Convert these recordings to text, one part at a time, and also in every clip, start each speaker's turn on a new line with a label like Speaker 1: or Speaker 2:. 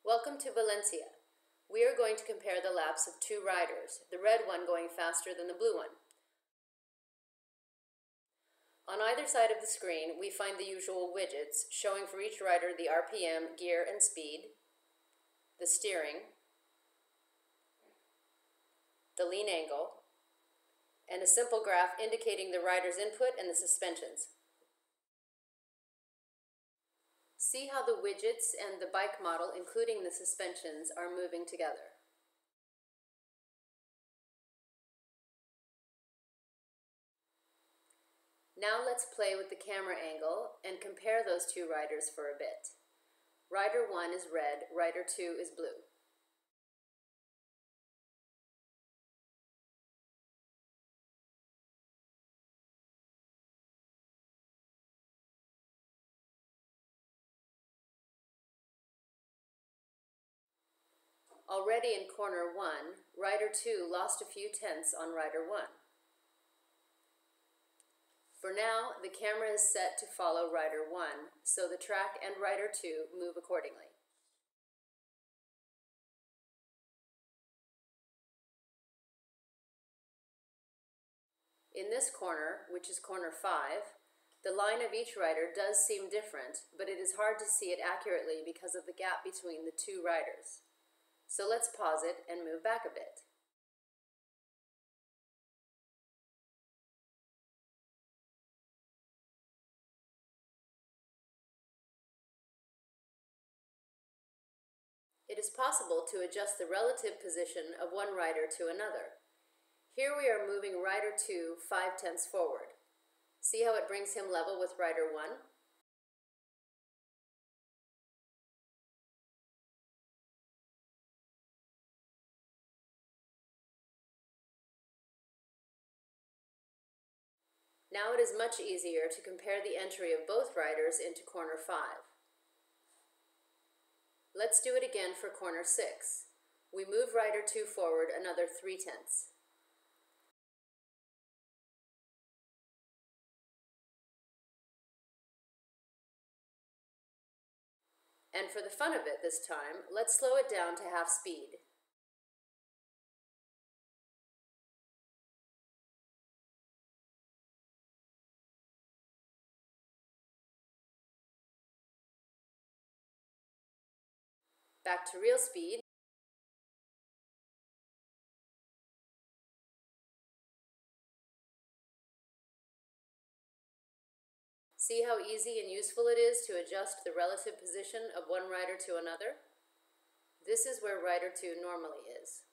Speaker 1: Welcome to Valencia. We are going to compare the laps of two riders, the red one going faster than the blue one. On either side of the screen, we find the usual widgets showing for each rider the RPM, gear, and speed, the steering, the lean angle, and a simple graph indicating the rider's input and the suspensions. See how the widgets and the bike model, including the suspensions, are moving together. Now let's play with the camera angle and compare those two riders for a bit. Rider 1 is red, rider 2 is blue. Already in corner 1, rider 2 lost a few tenths on rider 1. For now, the camera is set to follow rider 1, so the track and rider 2 move accordingly. In this corner, which is corner 5, the line of each rider does seem different, but it is hard to see it accurately because of the gap between the two riders. So let's pause it and move back a bit. It is possible to adjust the relative position of one rider to another. Here we are moving rider 2 5 tenths forward. See how it brings him level with rider 1? Now it is much easier to compare the entry of both riders into corner 5. Let's do it again for corner 6. We move rider 2 forward another 3 tenths. And for the fun of it this time, let's slow it down to half speed. Back to real speed. See how easy and useful it is to adjust the relative position of one rider to another? This is where rider 2 normally is.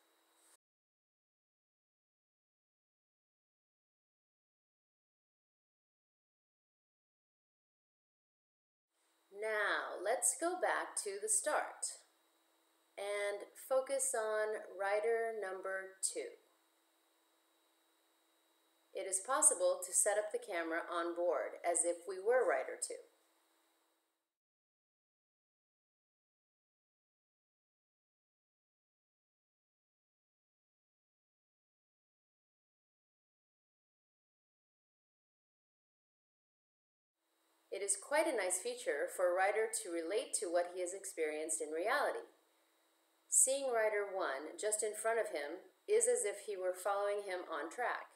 Speaker 1: Now, let's go back to the start and focus on rider number 2. It is possible to set up the camera on board as if we were rider 2. It is quite a nice feature for a rider to relate to what he has experienced in reality. Seeing rider 1 just in front of him is as if he were following him on track.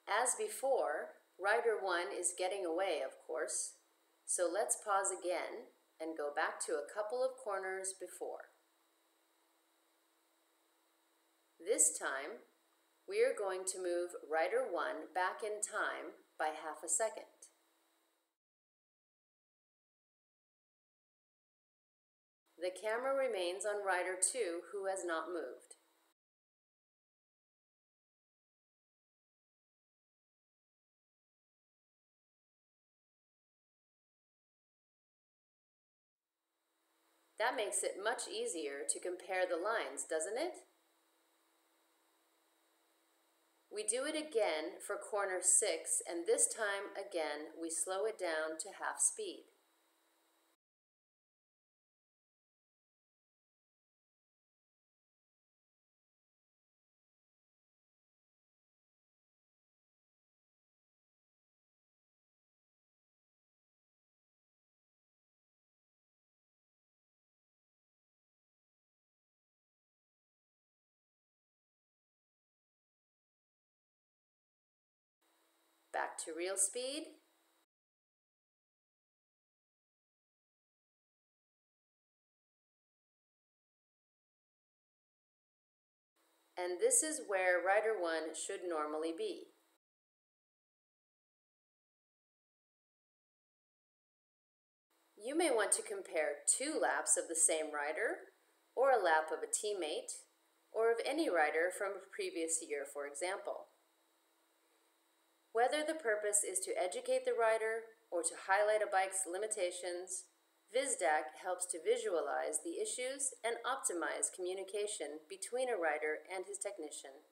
Speaker 1: As before, rider 1 is getting away, of course, so let's pause again and go back to a couple of corners before. This time, we are going to move rider 1 back in time by half a second. The camera remains on rider 2 who has not moved. That makes it much easier to compare the lines, doesn't it? We do it again for corner 6, and this time again we slow it down to half speed. Back to real speed. And this is where rider 1 should normally be. You may want to compare 2 laps of the same rider, or a lap of a teammate, or of any rider from a previous year, for example. Whether the purpose is to educate the rider or to highlight a bike's limitations, VizDAC helps to visualize the issues and optimize communication between a rider and his technician.